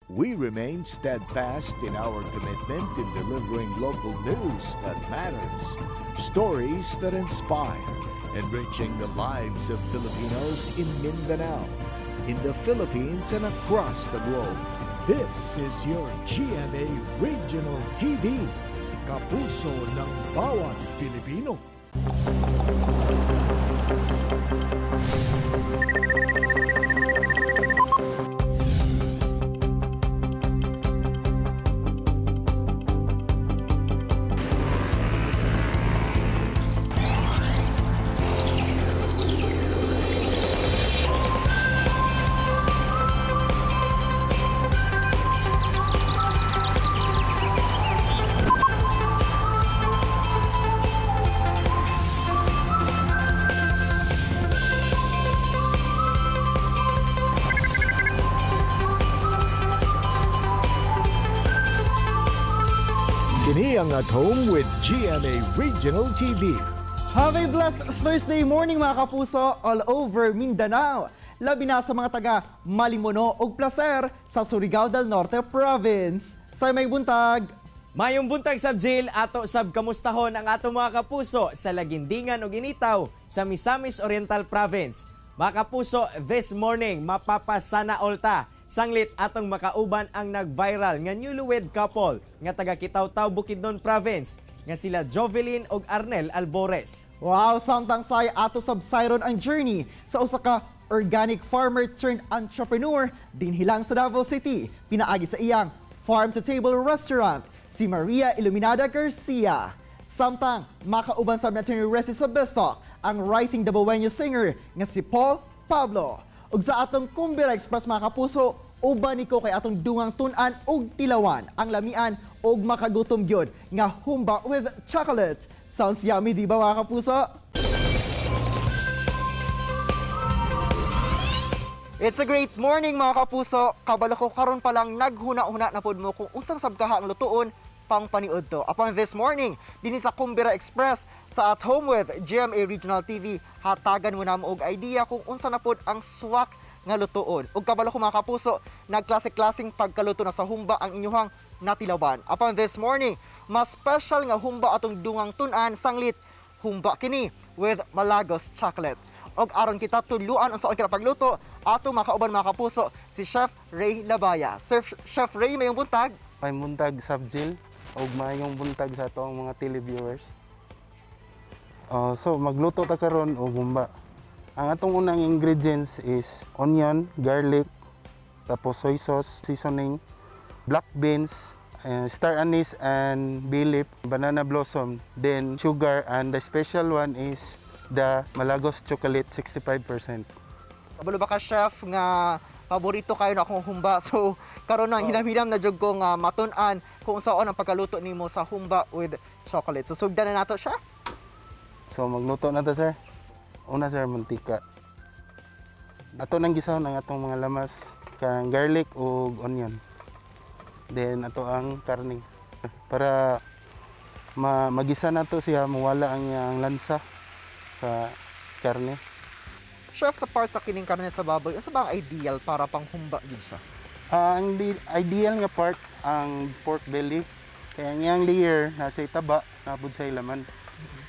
We remain steadfast in our commitment in delivering local news that matters, stories that inspire, enriching the lives of Filipinos in Mindanao, in the Philippines and across the globe. This is your GMA Regional TV, kapuso ng bawat Pilipino. Kini ang At Home with GMA Regional TV. Have a blessed Thursday morning mga kapuso all over Mindanao. Labi na sa mga taga Malimono ug Placer sa Surigao del Norte Province. Sa may buntag. Mayong buntag sab Jill, ato sab kamustahon ang ato mga kapuso sa Lagindingan ug Initaw sa Misamis Oriental Province. Mga kapuso, this morning mapapasana olta. Sanglit atong makauban ang nag-viral nga newlywed couple nga taga Kitaw-Taw, Bukidnon Province nga sila Jovelyn ug Arnel Albores. Wow, samtang say ato sab sayron ang journey sa usa ka organic farmer turned entrepreneur din hilang sa Davao City. Pinaagi sa iyang farm to table restaurant si Maria Iluminada Garcia. Samtang makauban sab natin ni Resi sa Bestok ang rising Dabawenyo singer nga si Paul Pablo. Ug sa atong Kumbira Express mga kapuso, uban niko kay atong dungang tun-an ug tilawan ang lamian ug makagutom gyud nga humba with chocolate. Sounds yummy, di ba mga kapuso? It's a great morning mga kapuso. Kabalo ko karon pa lang naghuna-huna na pod mo kung unsang sabkaha ang lutuon pang paniud to. Upon this morning, dinhi sa Kumbira Express sa At Home with GMA Regional TV, hatagan mo namo og idea kung unsa na pod ang swak nga lutuon. Ug kabalo ko mga kapuso, nagklase-klaseng pagkaluto na sa humba ang inyuhang natilawan. Upon this morning, mas special nga humba atong dungang tun-an sanglit humba kini with Malagos chocolate. Og aron kita tuluan unsa ang pagluto, ato makauban mga kapuso si Chef Ray Labaya. Chef Ray, mayong buntag. May buntag Sabjil ug maayong buntag sa atong mga televiewers. So magluto ta karon og humba. Ang atong unang ingredients is onion, garlic, tapos soy sauce, seasoning, black beans, star anise and bay leaf, banana blossom, then sugar, and the special one is the Malagos chocolate 65%. Kabalo ba ka chef nga paborito kayo na akong humba. So karon nang hinam-hinam na jud ko nga matun-an kung saan ang pagkaluto nimo sa humba with chocolate. So sugdan na nato siya. So magluto na ta sir. Una sir, mantika. Ato nang gisahon ang atong mga lamas, kanang garlic ug onion. Then ato ang karne. Para magisa na to siya, mawala ang iyang lansa sa karne. Chef, sa part sa kining karne sa baboy, asa ba ang ideal para pang humba gid siya? Ang ideal nga part ang pork belly. Kaya ang layer nasa itaba, nabud sa laman.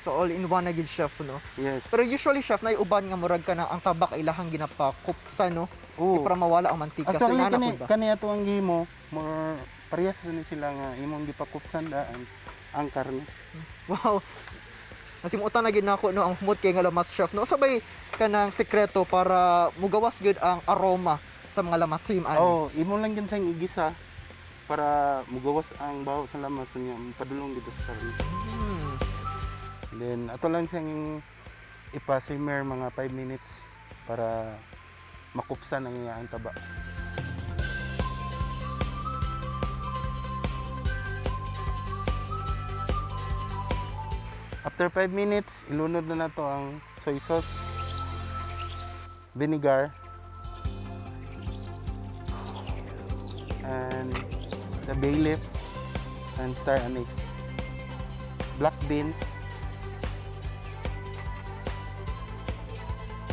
So all in one na gid chef, no? Yes. Pero usually chef na uban nga murag ka na ang tabak ilahang ginapakupsa, no? Oo. Para mawala ang mantika. So Actually, nana po ba? kani ato ang gihimo, more parehas rin sila nga imong gipakupsan daan ang karne. Wow. Nasimutan na gid nako no ang humot kay nga lamas chef, no? Sabay kanang sekreto para mugawas gud ang aroma sa mga lamas sim ani. Oh, imo lang gyud sang igisa para mugawas ang baho sa lamas niya, padulong dito sa karne. Then ato lang siyang ipa-simmer mga 5 minutes para makupsan ang iyang taba. After 5 minutes, ilunod na nato ang soy sauce, vinegar, and the bay leaf, and star anise, black beans,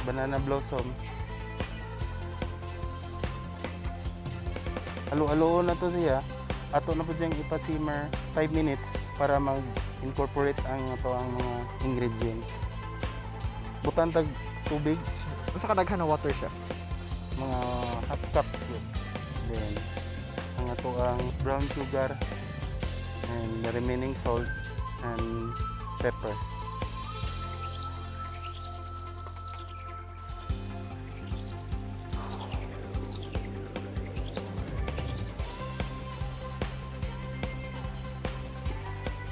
banana blossom, halo-halo na to siya. Ato na po siyang ipa-simmer 5 minutes para mag-incorporate ang ato ang mga ingredients. Butan tag tubig, Usa ka daghan na water, chef? mga half cup yun. Then, ang ato ang brown sugar and the remaining salt and pepper.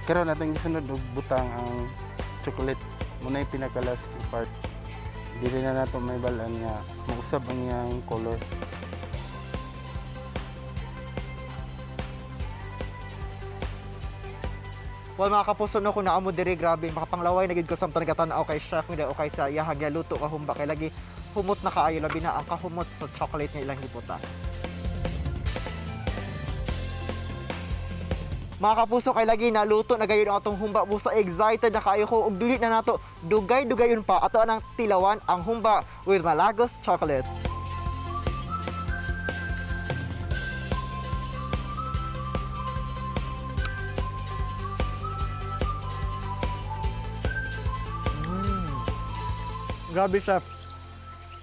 Karon natin gisunod og butang ang chocolate. Muna yung pinaka-last na part. Dili na nato may balan nga mausab ang iyang color. Well, mga kapuso, no, kung naamo diri, grabe, makapanglaway na gid ko samtang katanaw kay chef nila o kay sa iyahag niya luto kahumba kay lagi humot na kaayo labi na ang kahumot sa chocolate nga ilang giputa. Mga kapuso, kay lagi naluto na gayon ang atong humba busa. Excited na kayo ko ug dili na nato dugay-dugayon pa ato anang tilawan ang humba with Malagos chocolate. Grabe, chef.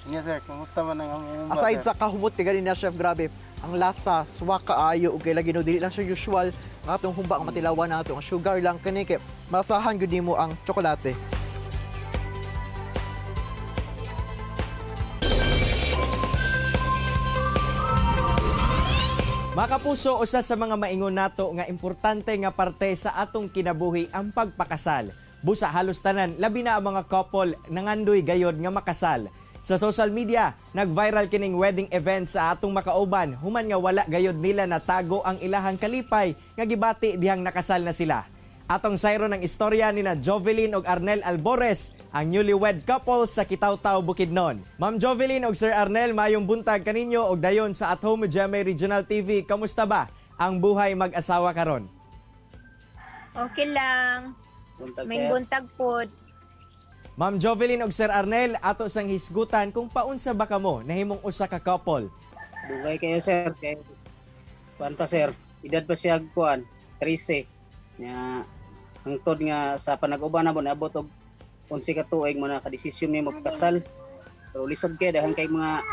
Yes sir, kumusta man ang among Aside sa kahumot ni ganin na, chef, grabe. Ang lasa, suwa kaayo ug kay lagi no dili lang siya usual nga atong humba ang matilawan nato. Ang sugar lang kani kay masahan gyud nimo ang tsokolate. Mga kapuso, usa sa mga maingon nato nga importante nga parte sa atong kinabuhi ang pagpakasal. Busa halos tanan, labi na ang mga couple nangandoy gayod nga makasal. Sa social media, nag-viral kining wedding event sa atong makauban, human nga wala gayod nila natago ang ilahang kalipay nga gibati dihang nakasal na sila. Atong sayro ng istorya ni na Jovelyn ug Arnel Albores, ang newlywed couple sa Kitaw-Taw, Bukidnon. Ma'am Jovelyn ug Sir Arnel, mayong buntag kaninyo og dayon sa At Home GMA Regional TV. Kamusta ba ang buhay mag-asawa karon? Okay lang. May buntag pod. Ma'am Jovelyn ug Sir Arnel, ato sang hisgutan kung paunsa ba kamo nahimong usa ka couple. Dugay kayo sir, kay kuan pa sir, edad pa siya kuan, 13. Nya hangtod nga sa panag-uban na mo naabot og 11 ka tuig mo na kadesisyon ni magkasal. Pero lisod kay dahan kay mga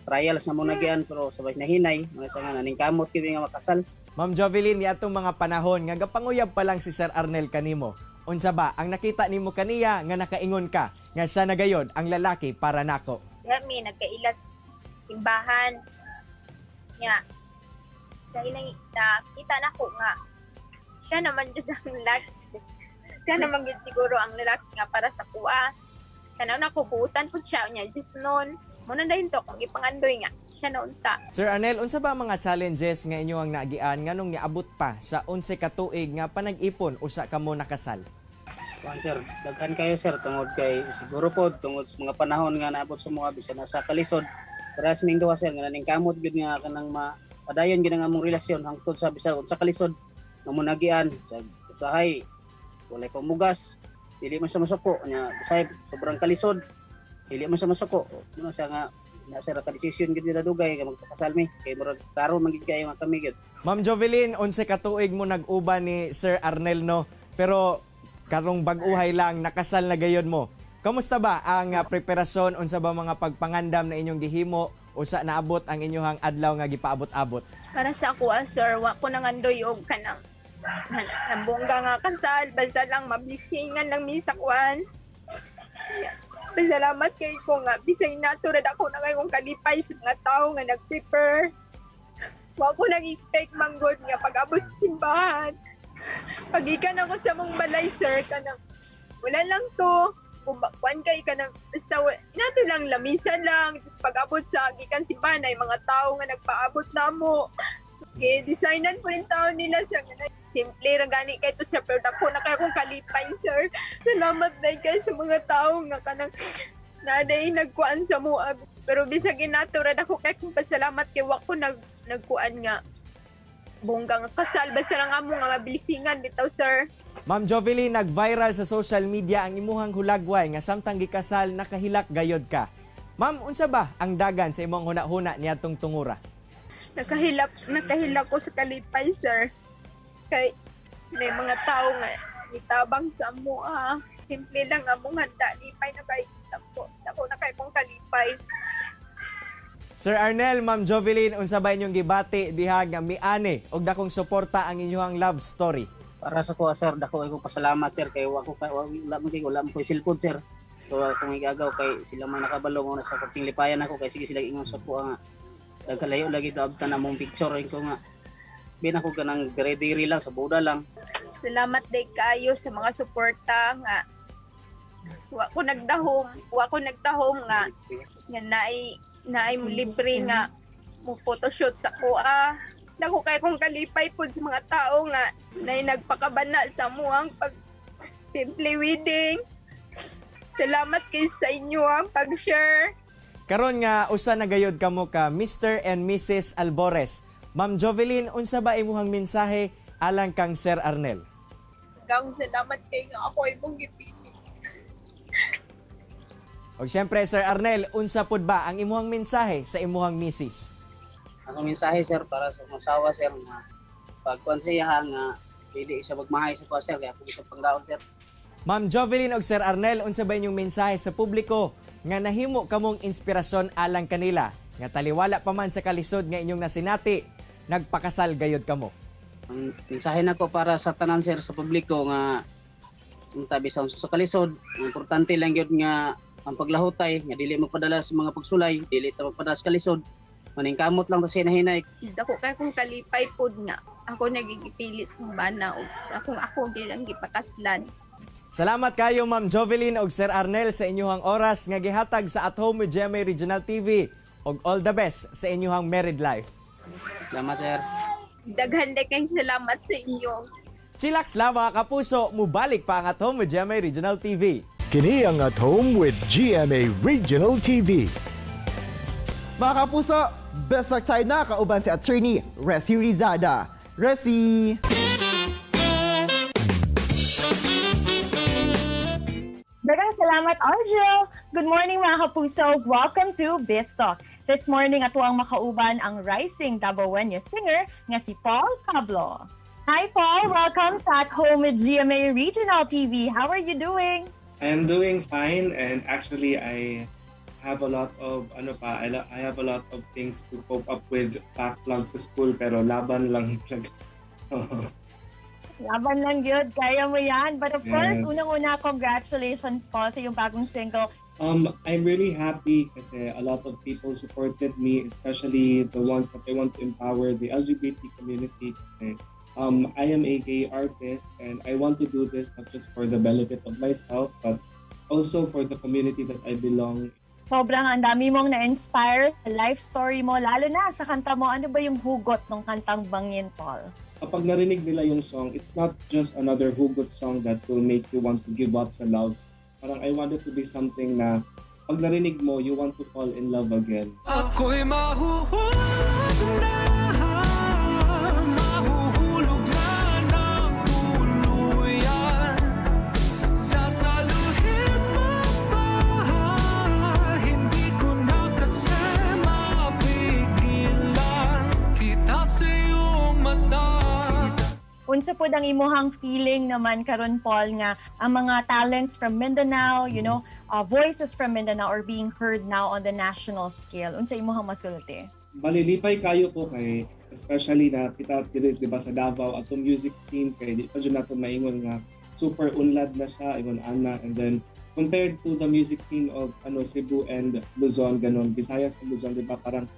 trials na mo nagyan pero sabay nahinay, mga sa nga naning kamot kini nga makasal. Ma'am Jovelyn, ni atong mga panahon nga gapanguyab pa lang si Sir Arnel kanimo. Unsa ba ang nakita nimo kaniya nga nakaingon ka nga siya nagayod ang lalaki para nako? Kami nagkailas simbahan. Nya sa ilang kita na ko nga siya naman jud ang lalaki. Siya naman gid siguro ang lalaki nga para sa kuha. Tanaw na ko buutan pud siya nya just noon. Muna dayon to kung ipangandoy nga siya na unta. Sir Arnel, unsa ba mga challenges nga inyo ang naagian nganong niabot pa sa 11 ka tuig nga panag-ipon usa kamo nakasal? Kuan sir, daghan kayo sir tungod kay siguro pod tungod sa mga panahon nga naabot sa mga bisan nasa kalisod. Para sa ming duha sir nga naning kamot gyud nga kanang padayon gyud ang among relasyon hangtod sa bisan sa kalisod nga mo nagian sa usahay walay pamugas, dili man sa masuko nya usahay sobrang kalisod. Dili man sa masuko. Ano siya nga nasa ra ka desisyon gyud na dugay nga magpakasal mi kay murag karon man gyud kayo nga kami gyud. Ma'am Jovelyn, 11 ka tuig mo nag-uban ni Sir Arnel, no? Pero karong bag-uhay lang nakasal na gayon mo. Kamusta ba ang preparasyon, unsa ba mga pagpangandam na inyong gihimo usa naabot ang inyong adlaw nga gipaabot-abot? Para sa ako sir, wa ko nangandoy og kanang nambongga nga kasal basta lang mablisingan lang mi sa kuan. Pasalamat kay ko nga bisay nato ra ako na kayong kalipay sa mga tao nga nag-prepare. Wa ko nag-expect manggod nga pag-abot sa simbahan. Pagikan ako sa mong balay sir kanang wala lang to kuan kay kanang basta inato lang lamisan lang tapos pag-abot sa gikan simbahan ay mga tao nga nagpaabot namo. Okay, designan po rin tao nila sa simple ra gani kay to sa pero dako na kay akong kalipay sir. Salamat dai kay sa mga tao nga kanang naday nagkuan sa mo pero bisag inato ra dako kay kung pasalamat kay wa ko nagkuan nga bonggang kasal basta lang amo nga mabilisingan bitaw sir. Ma'am Jovelyn, nag-viral sa social media ang imuhang hulagway nga samtang gikasal nakahilak gayod ka. Ma'am, unsa ba ang dagan sa imong huna-huna niadtong tungura? nakahilak ko sa kalipay, sir. Kay may mga tao nga nitabang sa mo simple lang among handa lipay na kay ako na kay kong kalipay. Sir Arnel, Ma'am Jovelyn, unsa ba inyong gibati diha nga miani og dakong suporta ang inyong love story? Para sa ko sir, dako ay ko pasalamat sir kay wala mo ko silpod sir. So kung igagaw kay sila man nakabalo mo na sa korting lipayan ako kay sige sila ingon sa ko nga dagkalayo lagi daabtan among picture ko nga bin ako ganang dire-dire lang sa boda lang. Salamat day kayo sa mga suporta nga wa ko nagdahom nga naay mo libre nga mo photoshoot sa kuha. Dako kay kong kalipay pod sa mga tao nga nay nagpakabana sa muang pag simple wedding. Salamat kay sa inyo ang pag-share. Karon nga usa na gayud kamo ka Mr. and Mrs. Albores. Ma'am Jovelyn, unsa ba imuhang mensahe alang kang Sir Arnel? Gang salamat kay nga ako imong gipili. Og syempre Sir Arnel, unsa pud ba ang imuhang mensahe sa imuhang misis? Ang mensahe sir para sa masawa sir nga pagkuan siya nga dili siya magmahay sa kuha sir kaya ako sa panggaon sir. Ma'am Jovelyn og Sir Arnel, unsa ba inyong mensahe sa publiko nga nahimo kamong inspirasyon alang kanila nga taliwala pa man sa kalisod nga inyong nasinati, nagpakasal gayud kamo? Ang mensahe nako para sa tanan sir sa publiko nga tabi sa kalisod, importante lang gyud nga ang paglahutay nga dili magpadala sa mga pagsulay, dili ta magpadala sa kalisod. Maningkamot lang ta hinahinay. Dako kay kong kalipay pod nga ako nagigipili sa kong bana o ako gilang gipakaslan. Salamat kayo Ma'am Jovelyn og Sir Arnel sa inyong oras nga gihatag sa At Home with GMA Regional TV og all the best sa inyong married life. Salamat sir. Daghan kayong salamat sa inyo. Chillax lang mga kapuso, mubalik pa ang At Home with GMA Regional TV. Kini ang At Home with GMA Regional TV. Mga kapuso, best of time na kauban si Attorney Resi Rizada. Resi! Daghang salamat, Arjo! Good morning mga kapuso! Welcome to Biz Talk. This morning ato ang makauban ang rising Dabawenyo singer nga si Paul Pablo. Hi Paul! Welcome to At Home with GMA Regional TV. How are you doing? I am doing fine, and actually I have a lot of I have a lot of things to cope up with backlog sa school pero laban lang. Laban lang yun, kaya mo yan. But of course, Yes. unang-una, congratulations po sa iyong bagong single. I'm really happy kasi a lot of people supported me, especially the ones that I want to empower the LGBT community kasi I am a gay artist and I want to do this not just for the benefit of myself but also for the community that I belong. Sobrang ang dami mong na-inspire sa life story mo, lalo na sa kanta mo. Ano ba yung hugot ng kantang Bangin, Paul? Kapag narinig nila yung song, it's not just another hugot song that will make you want to give up sa love. Parang I want it to be something na pag narinig mo, you want to fall in love again. Ako'y mahuhulog na ng tuluyan. Sasaluhin mo pa, hindi ko na kasi mapigilan. Kita sa iyong mata. Unsa po ang imuhang feeling naman karon Paul nga ang mga talents from Mindanao, voices from Mindanao are being heard now on the national scale. Unsa imuhang masulti? Malilipay kayo ko kay especially na kita di ba sa Davao atong music scene kay di pa jud nato maingon nga super unlad na siya ingon ana, and then compared to the music scene of Cebu and Luzon ganon, Visayas and Luzon di ba parang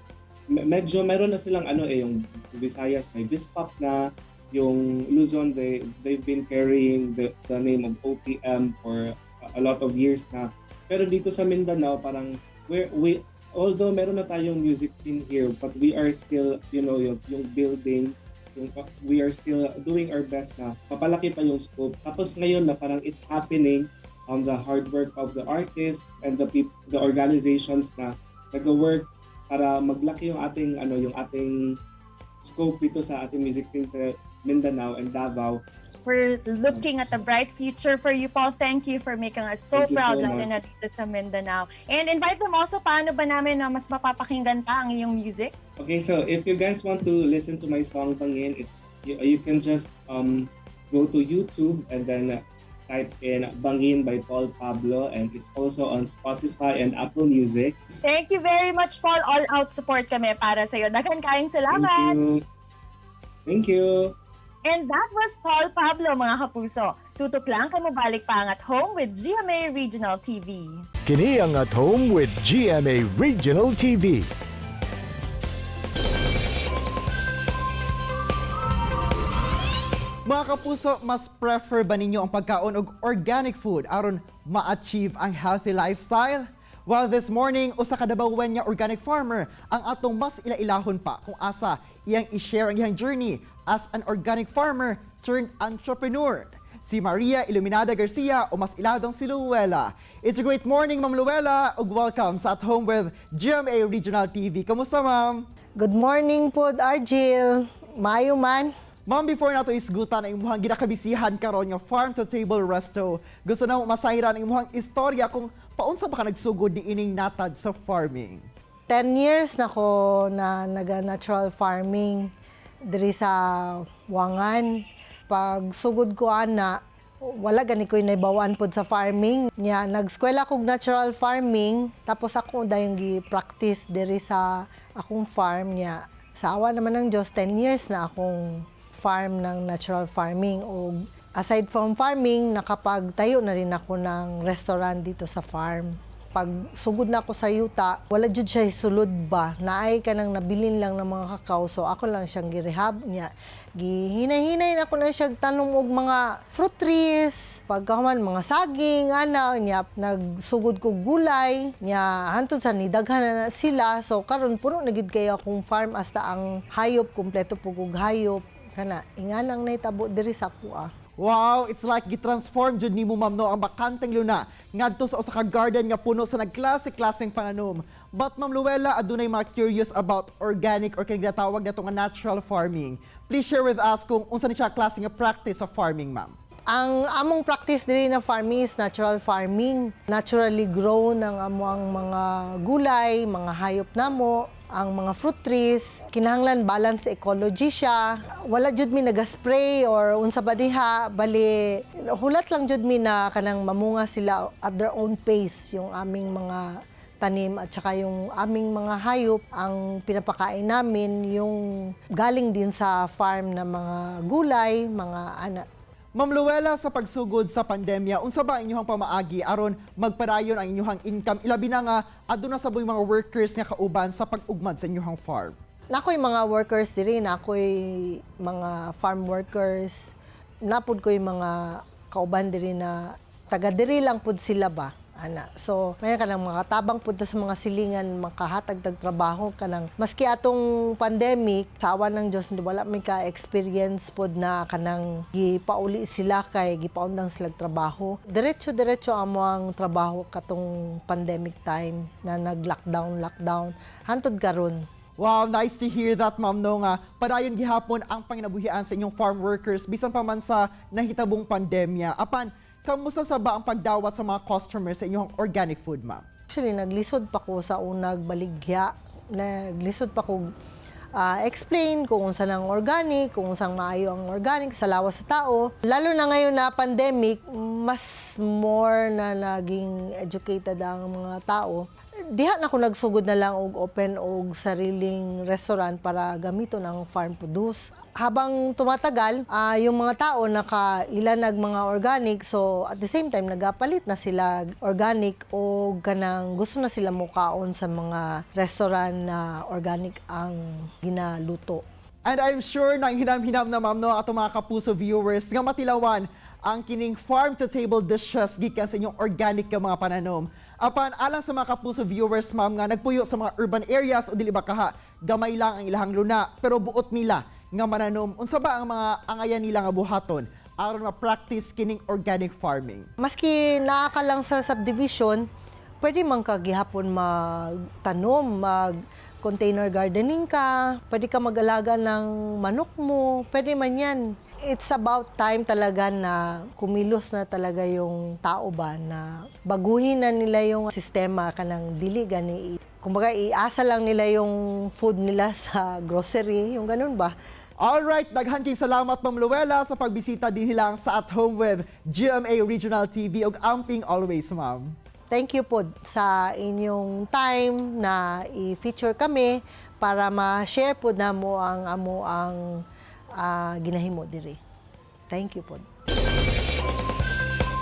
medyo meron na silang yung Visayas may Bispop na, yung Luzon they've been carrying the name of OPM for a lot of years na. Pero dito sa Mindanao parang we although meron na tayong music scene here but we are still yung building we are still doing our best na papalaki pa yung scope. Tapos ngayon na parang it's happening on the hard work of the artists and the organizations na nag-work para maglaki yung ating yung ating scope dito sa ating music scene sa Mindanao and Davao. We're looking at a bright future for you, Paul. Thank you for making us so Thank you proud so lalo na dito sa Mindanao. And invite them also, paano ba namin na mas mapapakinggan pa ang iyong music? Okay, so if you guys want to listen to my song Bangin, you can just go to YouTube and then type in Bangin by Paul Pablo, and it's also on Spotify and Apple Music. Thank you very much, Paul. All out support kami para sa'yo. Daghan kayong salamat. Thank you. Thank you. And that was Paul Pablo, mga kapuso. Tutok lang kay mabalik pa ang At Home with GMA Regional TV. Kini ang At Home with GMA Regional TV. Mga kapuso, mas prefer ba ninyo ang pagkaon og organic food aron ma-achieve ang healthy lifestyle? Well, this morning, usa ka Dabawen nga organic farmer ang atong mas ilailahon pa kung asa iyang i-share ang iyang journey as an organic farmer turned entrepreneur. Si Maria Iluminada Garcia o mas iladong si Luella. It's a great morning, Ma'am Luella, ug welcome sa At Home with GMA Regional TV. Kamusta, Ma'am? Good morning po, Argil. Maayo man. Ma'am, before nato isgutan ang imuhang ginakabisihan karon nga farm to table resto, gusto na masayran ang imuhang istorya kung paunsa ba ka nagsugod ni ining natad sa farming. 10 years na ko na naga-natural farming diri sa Wangan. Pag sugod ko ana, wala gani ko naibawaan pod sa farming. Nya nag-eskwela kog natural farming, tapos ako dayon gi-practice diri sa akong farm niya. Sa awa naman ng Diyos, 10 years na akong farm ng natural farming. O aside from farming, nakapagtayo na rin ako ng restaurant dito sa farm. Pag sugod na ako sa yuta, wala jud siya sulod ba. Naay ka nang nabilin lang ng mga kakao, so ako lang siyang girehab niya. Gihinay-hinay na ako na siya tanom og mga fruit trees, pagkahuman mga saging, ana niya, nagsugod ko gulay, niya hantod sa nidaghan na sila. So karon puno na gid kayo akong farm hasta ang hayop, kumpleto po kog hayop. Kana, inganang naitabo diri sa kuha. Wow, it's like gitransform jud nimo, Ma'am, no, ang bakanteng luna ngadto sa usa ka garden nga puno sa nagklase-klaseng pananom. But Ma'am Luella, adunay mga curious about organic or kay ginatawag nato nga natural farming. Please share with us kung unsa ni siya klase nga practice of farming, Ma'am. Ang among practice diri na farming is natural farming. Naturally grown ang among mga gulay, mga hayop namo, ang mga fruit trees. Kinahanglan balance ecology siya. Wala jud mi nagaspray or unsa ba diha, bali hulat lang jud mi na kanang mamunga sila at their own pace yung aming mga tanim at saka yung aming mga hayop. Ang pinapakain namin yung galing din sa farm na mga gulay, mga anak. Ma'am Luella, sa pagsugod sa pandemya, unsa ba ang inyong pamaagi aron magpadayon ang inyong income? Ilabi na nga aduna sa buong mga workers nga kauban sa pag-ugmad sa inyong farm. Nakoy mga workers diri, nakoy mga farm workers, napud koy mga kauban diri na taga diri lang pud sila ba. Ana. So, may kanang mga tabang pud sa mga silingan, makahatag tag trabaho kanang maski atong pandemic, sa awa ng Dios wala may ka experience pud na kanang gipauli sila kay gipaundang sila trabaho. Diretso amo ang trabaho katong pandemic time na nag-lockdown hantod karon. Wow, nice to hear that, Ma'am, no, nga padayon gihapon ang panginabuhian sa inyong farm workers bisan pa man sa nahitabong pandemya. Apan, kamusta sa ba ang pagdawat sa mga customers sa inyong organic food, Ma'am? Actually, naglisod pa ko sa unag baligya. Naglisod pa ko explain kung unsa nang organic, kung unsang maayo ang organic sa lawas sa tao. Lalo na ngayon na pandemic, mas more na naging educated ang mga tao. Diha na ko nagsugod na lang og open og sariling restaurant para gamiton ang farm produce. Habang tumatagal, yung mga tao nakailanag mga organic, so at the same time nagapalit na sila organic o kanang gusto na sila mukaon sa mga restaurant na organic ang ginaluto. And I'm sure nang hinam-hinam na, Ma'am, no, atong mga kapuso viewers nga matilawan ang kining farm-to-table dishes gikan sa inyong organic nga mga pananom. Apan alang sa mga kapuso viewers, Ma'am, nga nagpuyo sa mga urban areas o dili ba kaha, gamay lang ang ilahang luna pero buot nila nga mananom. Unsa ba ang mga angayan nila nga buhaton aron ma-practice kining organic farming? Maski naa ka lang sa subdivision, pwede man ka gihapon magtanom, mag-container gardening ka, pwede ka mag-alaga ng manok mo, pwede man yan. It's about time talaga na kumilos na talaga yung tao ba na baguhin na nila yung sistema kanang dili gani kumbaga iasa lang nila yung food nila sa grocery, yung ganun ba? Alright, daghan kay salamat Ma'am Luella sa pagbisita din hilang sa At Home with GMA Regional TV ug amping always, Ma'am. Thank you po sa inyong time na i-feature kami para ma-share po na mo ang ginahimo diri. Thank you po.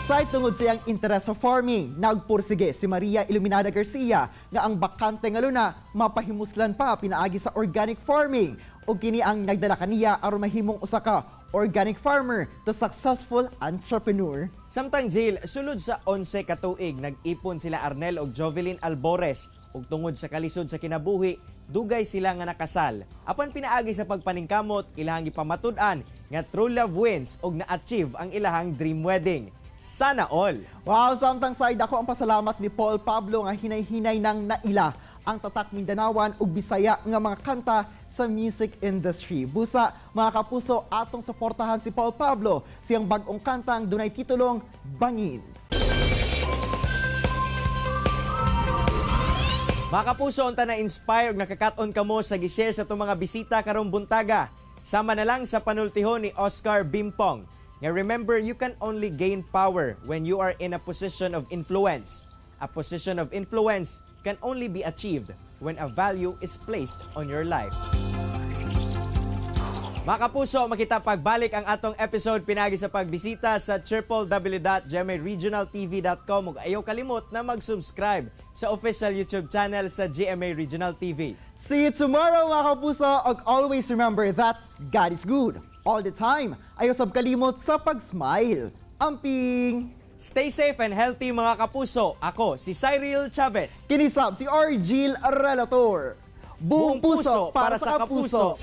Sa tungod sa iyang interes sa farming, nagpursige si Maria Iluminada Garcia nga ang bakante nga luna mapahimuslan pa pinaagi sa organic farming ug kini ang nagdala kaniya aron mahimong usa ka organic farmer to successful entrepreneur. Samtang Jill, sulod sa 11 ka tuig, nag-ipon sila Arnel ug Jovelyn Albores ug tungod sa kalisod sa kinabuhi, dugay sila nga nakasal. Apan pinaagi sa pagpaningkamot, ilahang ipamatud-an nga true love wins ug na-achieve ang ilahang dream wedding. Sana all! Wow, samtang side ako ang pasalamat ni Paul Pablo nga hinay-hinay nang naila ang tatak Mindanawan ug Bisaya nga mga kanta sa music industry. Busa, mga kapuso, atong suportahan si Paul Pablo siyang bag-ong kantang dunay titulong Bangin. Mga kapuso, unta na-inspire ug nakakaton kamo sa gi-share sa itong mga bisita karong buntaga. Sama na lang sa panultihon ni Oscar Bimpong. Nga remember, you can only gain power when you are in a position of influence. A position of influence can only be achieved when a value is placed on your life. Mga kapuso, makita pagbalik ang atong episode pinagi sa pagbisita sa www.gmaregionaltv.com ug ayaw kalimot na mag-subscribe sa official YouTube channel sa GMA Regional TV. See you tomorrow, mga kapuso, ug always remember that God is good all the time. Ayaw sab kalimot sa pag-smile. Amping! Stay safe and healthy mga kapuso. Ako si Cyril Chavez. Kinisab si Argil Relator. Buong puso para sa kapuso.